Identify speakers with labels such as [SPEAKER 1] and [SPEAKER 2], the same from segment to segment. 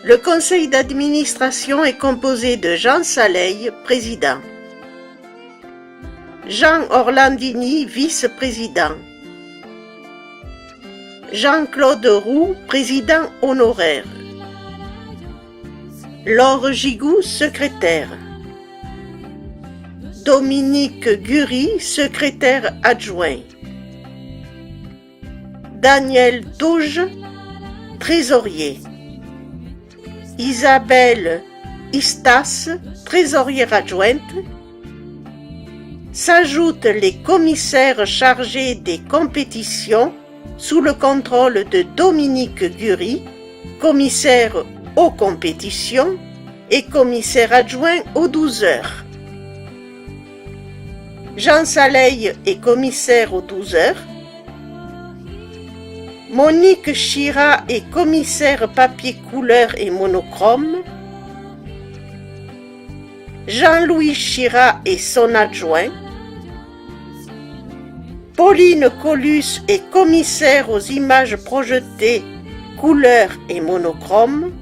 [SPEAKER 1] Le conseil d'administration est composé de Jean Saleil, président, Jean Orlandini, vice-président, Jean-Claude Roux, président honoraire, Laure Gigou, secrétaire, Dominique Gury, secrétaire adjoint, Daniel Touge, trésorier, Isabelle Istas, trésorière adjointe. S'ajoutent les commissaires chargés des compétitions sous le contrôle de Dominique Gury, commissaire aux compétitions et commissaire adjoint aux 12 heures. Jean Saleil est commissaire aux 12 heures. Monique Chira est commissaire papier couleur et monochrome. Jean-Louis Chira est son adjoint. Pauline Colus est commissaire aux images projetées couleur et monochrome.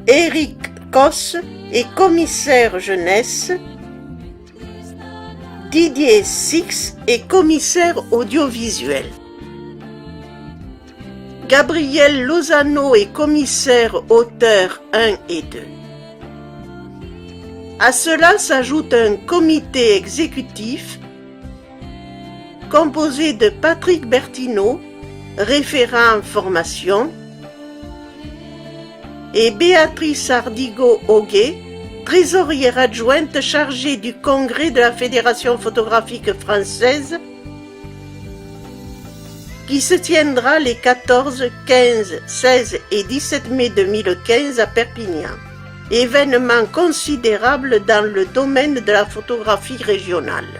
[SPEAKER 1] Éric Cosse est commissaire jeunesse. Didier Six est commissaire audiovisuel. Gabriel Lozano est commissaire auteur 1 et 2. À cela s'ajoute un comité exécutif composé de Patrick Bertineau, référent formation, et Béatrice Ardigo-Auguet, trésorière adjointe chargée du congrès de la Fédération photographique française qui se tiendra les 14, 15, 16 et 17 mai 2015 à Perpignan. Événement considérable dans le domaine de la photographie régionale.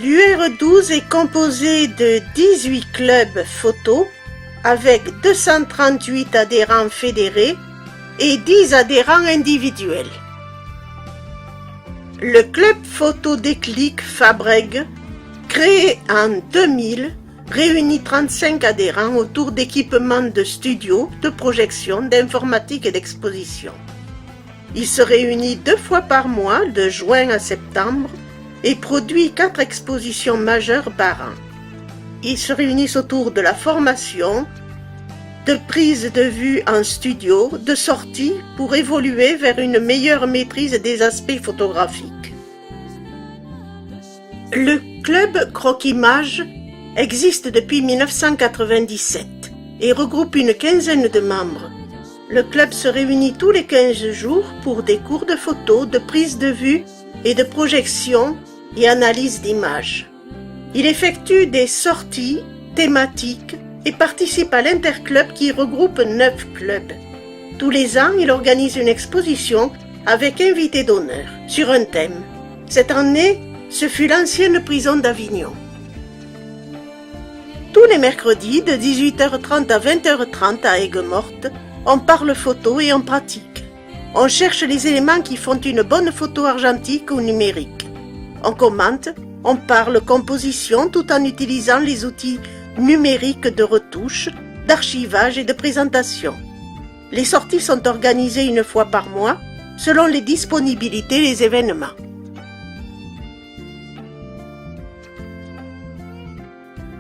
[SPEAKER 1] L'UR12 est composé de 18 clubs photo avec 238 adhérents fédérés et 10 adhérents individuels. Le club photo Déclic Fabrègue, créé en 2000, réunit 35 adhérents autour d'équipements de studio, de projection, d'informatique et d'exposition. Il se réunit 2 fois par mois, de juin à septembre, et produit 4 expositions majeures par an. Ils se réunissent autour de la formation, de prise de vue en studio, de sortie pour évoluer vers une meilleure maîtrise des aspects photographiques. Le club Croquimage existe depuis 1997 et regroupe une quinzaine de membres. Le club se réunit tous les 15 jours pour des cours de photo, de prise de vue et de projection et analyse d'images. Il effectue des sorties thématiques et participe à l'interclub qui regroupe 9 clubs. Tous les ans, il organise une exposition avec invité d'honneur sur un thème. Cette année, ce fut l'ancienne prison d'Avignon. Tous les mercredis, de 18h30 à 20h30 à Aigues-Mortes, on parle photo et on pratique. On cherche les éléments qui font une bonne photo argentique ou numérique. On commente, on parle composition tout en utilisant les outils numériques de retouche, d'archivage et de présentation. Les sorties sont organisées une fois par mois, selon les disponibilités et les événements.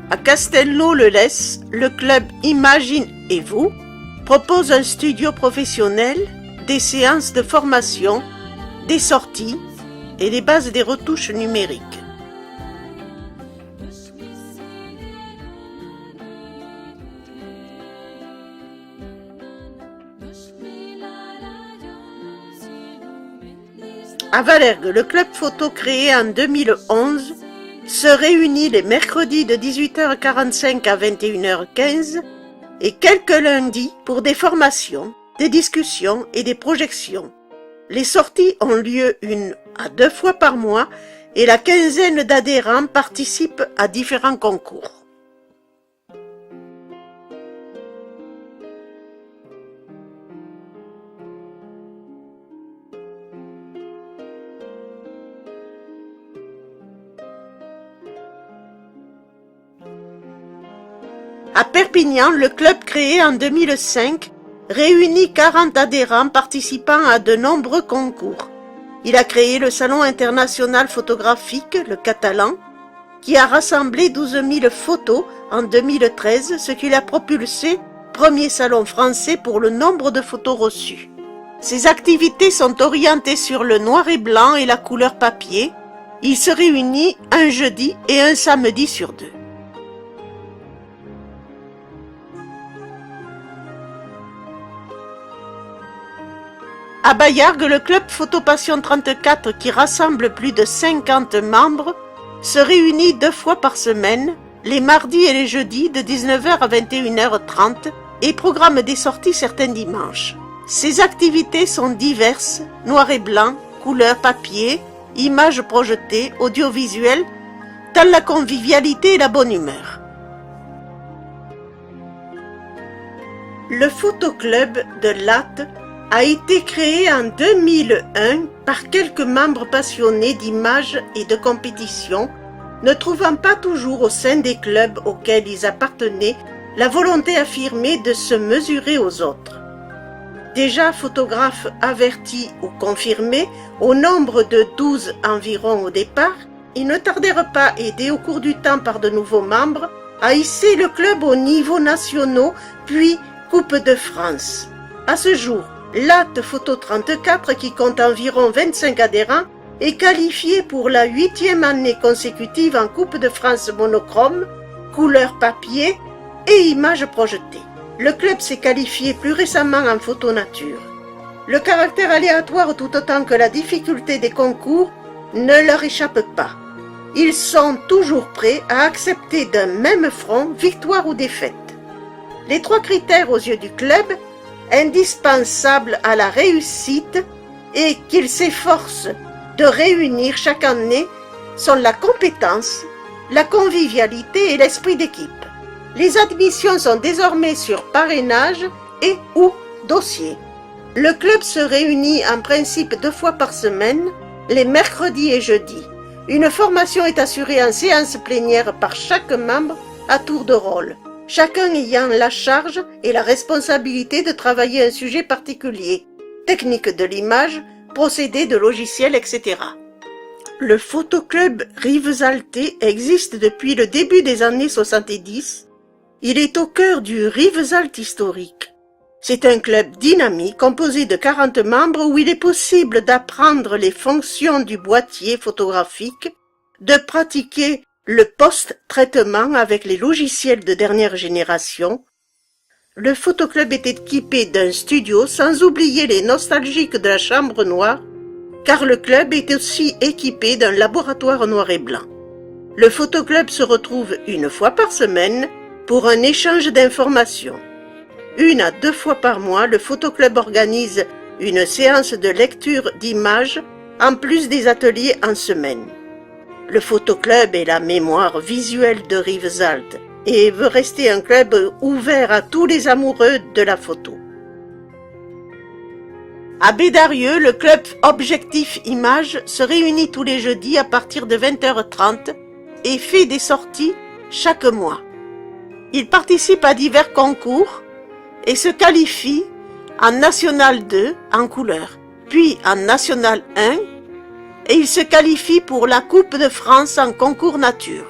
[SPEAKER 1] À Castello-le-Lez, le club Imagine et vous propose un studio professionnel, des séances de formation, des sorties et les bases des retouches numériques. À Valergue, le club photo créé en 2011 se réunit les mercredis de 18h45 à 21h15 et quelques lundis pour des formations, des discussions et des projections. Les sorties ont lieu 1 à 2 fois par mois et la quinzaine d'adhérents participent à différents concours. À Perpignan, le club créé en 2005 réunit 40 adhérents participant à de nombreux concours. Il a créé le Salon international photographique, le Catalan, qui a rassemblé 12 000 photos en 2013, ce qui l'a propulsé premier salon français pour le nombre de photos reçues. Ses activités sont orientées sur le noir et blanc et la couleur papier. Il se réunit un jeudi et un samedi sur 2. À Baillargues, le club Photopassion 34, qui rassemble plus de 50 membres, se réunit 2 fois par semaine, les mardis et les jeudis de 19h à 21h30 et programme des sorties certains dimanches. Ces activités sont diverses, noir et blanc, couleur papier, images projetées, audiovisuelles, dans la convivialité et la bonne humeur. Le photoclub de Latte a été créé en 2001 par quelques membres passionnés d'images et de compétition, ne trouvant pas toujours au sein des clubs auxquels ils appartenaient la volonté affirmée de se mesurer aux autres. Déjà photographes avertis ou confirmés, au nombre de 12 environ au départ, ils ne tardèrent pas, aidés au cours du temps par de nouveaux membres, à hisser le club au niveau national, puis Coupe de France. À ce jour, Latte Photo 34, qui compte environ 25 adhérents, est qualifié pour la 8e année consécutive en Coupe de France monochrome, couleur papier et images projetées. Le club s'est qualifié plus récemment en photo nature. Le caractère aléatoire tout autant que la difficulté des concours ne leur échappe pas. Ils sont toujours prêts à accepter d'un même front victoire ou défaite. Les 3 critères aux yeux du club, indispensables à la réussite et qu'ils s'efforcent de réunir chaque année, sont la compétence, la convivialité et l'esprit d'équipe. Les admissions sont désormais sur parrainage et ou dossier. Le club se réunit en principe 2 fois par semaine, les mercredis et jeudis. Une formation est assurée en séance plénière par chaque membre à tour de rôle, chacun ayant la charge et la responsabilité de travailler un sujet particulier, technique de l'image, procédés de logiciels, etc. Le photoclub Rivesaltais existe depuis le début des années 70. Il est au cœur du Rivesaltes historique. C'est un club dynamique composé de 40 membres où il est possible d'apprendre les fonctions du boîtier photographique, de pratiquer le post-traitement avec les logiciels de dernière génération. Le photoclub est équipé d'un studio, sans oublier les nostalgiques de la chambre noire, car le club est aussi équipé d'un laboratoire noir et blanc. Le photoclub se retrouve 1 fois par semaine pour un échange d'informations. 1 à 2 fois par mois, le photoclub organise une séance de lecture d'images en plus des ateliers en semaine. Le photoclub est la mémoire visuelle de Rivesaltes et veut rester un club ouvert à tous les amoureux de la photo. À Bédarieux, le club Objectif Image se réunit tous les jeudis à partir de 20h30 et fait des sorties chaque mois. Il participe à divers concours et se qualifie en National 2 en couleur, puis en National 1, et il se qualifie pour la Coupe de France en concours nature.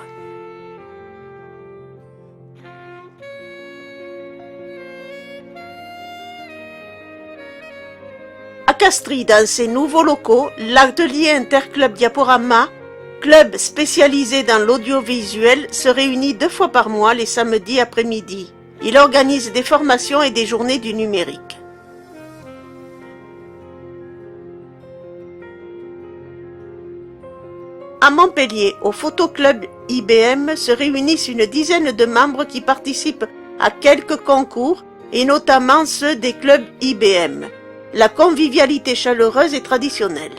[SPEAKER 1] À Castries, dans ses nouveaux locaux, l'atelier Interclub Diaporama, club spécialisé dans l'audiovisuel, se réunit 2 fois par mois les samedis après-midi. Il organise des formations et des journées du numérique. À Montpellier, au photoclub IBM, se réunissent une dizaine de membres qui participent à quelques concours et notamment ceux des clubs IBM. La convivialité chaleureuse est traditionnelle.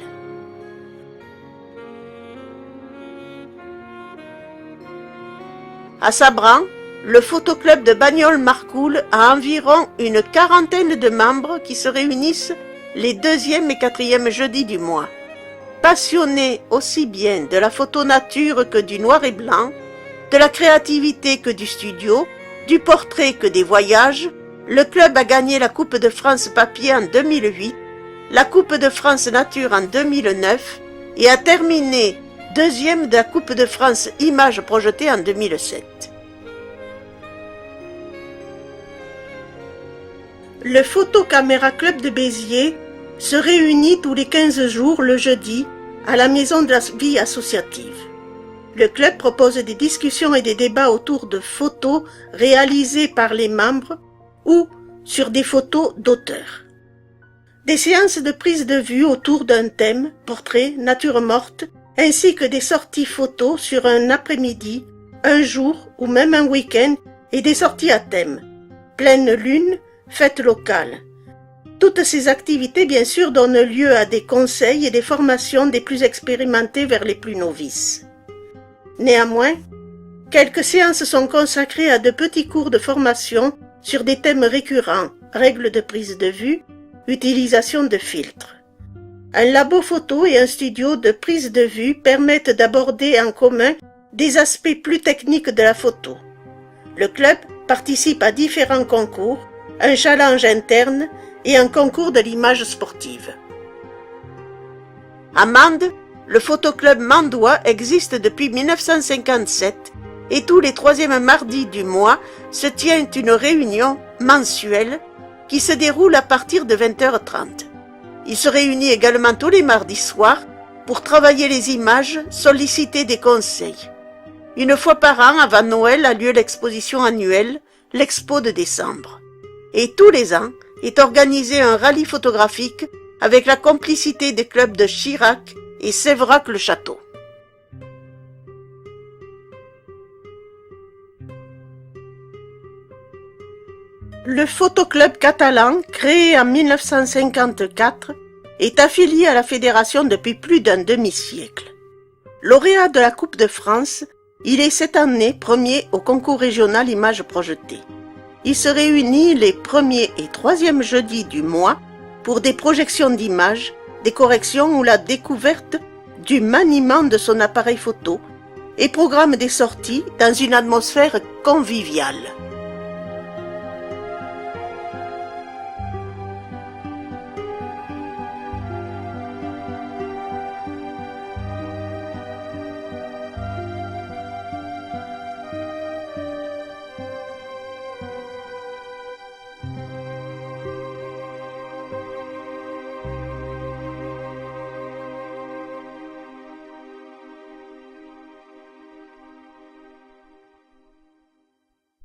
[SPEAKER 1] À Sabran, le photoclub de Bagnols-Marcoule a environ une 40aine de membres qui se réunissent les 2e et 4e jeudis du mois. Passionnés aussi bien de la photo nature que du noir et blanc, de la créativité que du studio, Du portrait que des voyages, le club a gagné la Coupe de France papier en 2008, la Coupe de France nature en 2009 et a terminé deuxième de la Coupe de France images projetées en 2007. Le Photo Caméra Club de Béziers se réunit tous les 15 jours le jeudi à la Maison de la Vie Associative. Le club propose des discussions et des débats autour de photos réalisées par les membres ou sur des photos d'auteurs. Des séances de prise de vue autour d'un thème, portrait, nature morte, ainsi que des sorties photos sur un après-midi, un jour ou même un week-end et des sorties à thème, pleine lune, fêtes locales. Toutes ces activités, bien sûr, donnent lieu à des conseils et des formations des plus expérimentés vers les plus novices. Néanmoins, quelques séances sont consacrées à de petits cours de formation sur des thèmes récurrents, règles de prise de vue, utilisation de filtres. Un labo photo et un studio de prise de vue permettent d'aborder en commun des aspects plus techniques de la photo. Le club participe à différents concours, un challenge interne et un concours de l'image sportive. À Mende, le photoclub mandois existe depuis 1957 et tous les troisièmes mardis du mois se tient une réunion mensuelle qui se déroule à partir de 20h30. Il se réunit également tous les mardis soirs pour travailler les images, solliciter des conseils. Une fois par an, avant Noël, a lieu l'exposition annuelle, l'Expo de décembre. Et tous les ans est organisé un rallye photographique avec la complicité des clubs de Chirac et Séverac-le-Château. Le photoclub catalan, créé en 1954, est affilié à la fédération depuis plus d'un demi-siècle. Lauréat de la Coupe de France, il est cette année premier au concours régional images projetées. Il se réunit les premiers et troisièmes jeudis du mois pour des projections d'images, des corrections ou la découverte du maniement de son appareil photo et programme des sorties dans une atmosphère conviviale.